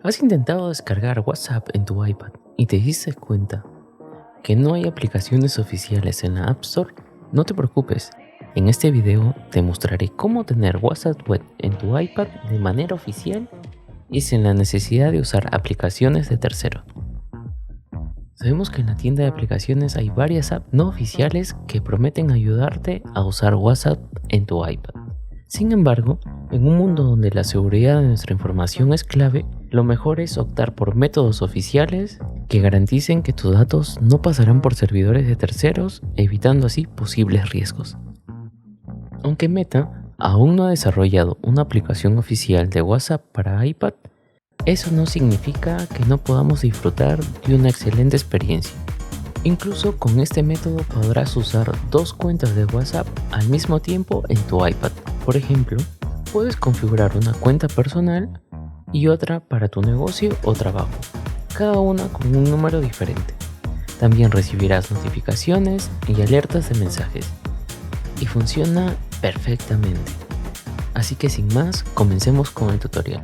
¿Has intentado descargar WhatsApp en tu iPad y te diste cuenta que no hay aplicaciones oficiales en la App Store? No te preocupes, en este video te mostraré cómo tener WhatsApp Web en tu iPad de manera oficial y sin la necesidad de usar aplicaciones de terceros. Sabemos que en la tienda de aplicaciones hay varias apps no oficiales que prometen ayudarte a usar WhatsApp en tu iPad. Sin embargo, en un mundo donde la seguridad de nuestra información es clave, lo mejor es optar por métodos oficiales que garanticen que tus datos no pasarán por servidores de terceros, evitando así posibles riesgos. Aunque Meta aún no ha desarrollado una aplicación oficial de WhatsApp para iPad, eso no significa que no podamos disfrutar de una excelente experiencia. Incluso con este método podrás usar dos cuentas de WhatsApp al mismo tiempo en tu iPad. Por ejemplo, puedes configurar una cuenta personal y otra para tu negocio o trabajo, cada una con un número diferente. También recibirás notificaciones y alertas de mensajes. Y funciona perfectamente. Así que sin más, comencemos con el tutorial.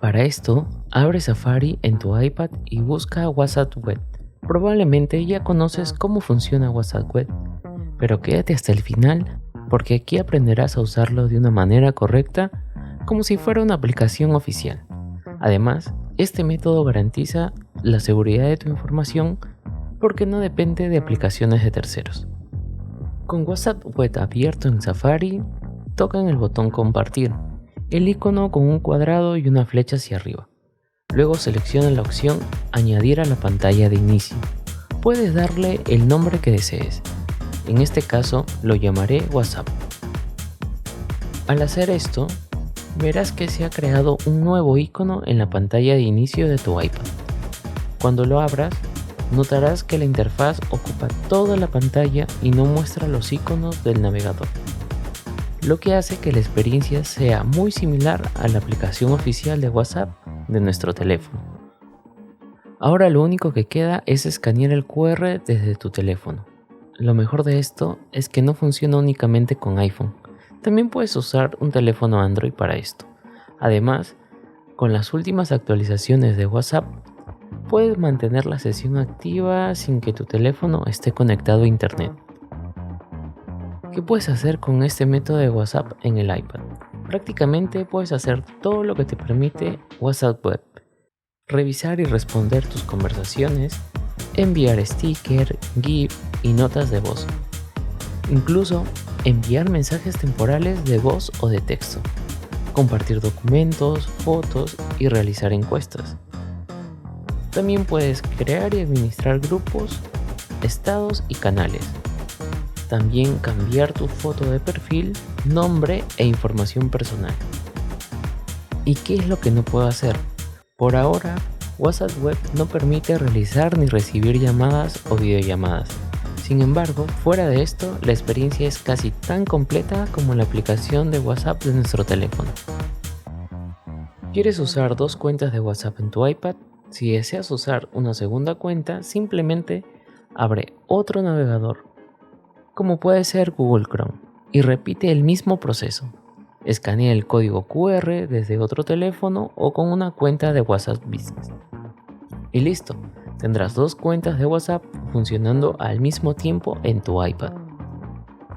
Para esto, abre Safari en tu iPad y busca WhatsApp Web. Probablemente ya conoces cómo funciona WhatsApp Web, pero quédate hasta el final porque aquí aprenderás a usarlo de una manera correcta como si fuera una aplicación oficial. Además, este método garantiza la seguridad de tu información porque no depende de aplicaciones de terceros. Con WhatsApp Web abierto en Safari, toca en el botón Compartir, el icono con un cuadrado y una flecha hacia arriba. Luego selecciona la opción Añadir a la pantalla de inicio. Puedes darle el nombre que desees. En este caso lo llamaré WhatsApp. Al hacer esto, verás que se ha creado un nuevo icono en la pantalla de inicio de tu iPad. Cuando lo abras, notarás que la interfaz ocupa toda la pantalla y no muestra los iconos del navegador, lo que hace que la experiencia sea muy similar a la aplicación oficial de WhatsApp de nuestro teléfono. Ahora lo único que queda es escanear el QR desde tu teléfono. Lo mejor de esto es que no funciona únicamente con iPhone, también puedes usar un teléfono Android para esto. Además, con las últimas actualizaciones de WhatsApp, puedes mantener la sesión activa sin que tu teléfono esté conectado a internet. ¿Qué puedes hacer con este método de WhatsApp en el iPad? Prácticamente puedes hacer todo lo que te permite WhatsApp Web. Revisar y responder tus conversaciones, enviar stickers, GIF y notas de voz. Incluso enviar mensajes temporales de voz o de texto. Compartir documentos, fotos y realizar encuestas. También puedes crear y administrar grupos, estados y canales. También cambiar tu foto de perfil, nombre e información personal. ¿Y qué es lo que no puedo hacer? Por ahora, WhatsApp Web no permite realizar ni recibir llamadas o videollamadas. Sin embargo, fuera de esto, la experiencia es casi tan completa como la aplicación de WhatsApp de nuestro teléfono. ¿Quieres usar dos cuentas de WhatsApp en tu iPad? Si deseas usar una segunda cuenta, simplemente abre otro navegador, como puede ser Google Chrome, y repite el mismo proceso. Escanea el código QR desde otro teléfono o con una cuenta de WhatsApp Business. Y listo, tendrás dos cuentas de WhatsApp funcionando al mismo tiempo en tu iPad.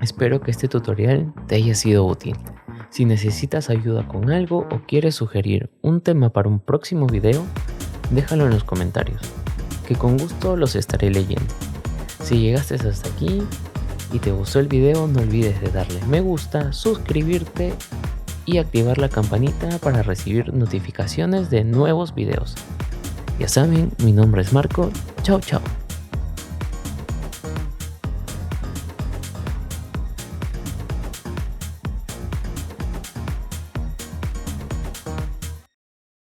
Espero que este tutorial te haya sido útil. Si necesitas ayuda con algo o quieres sugerir un tema para un próximo video, déjalo en los comentarios, que con gusto los estaré leyendo. Si llegaste hasta aquí y te gustó el video, no olvides de darle me gusta, suscribirte y activar la campanita para recibir notificaciones de nuevos videos. Ya saben, mi nombre es Marco. Chao, chao.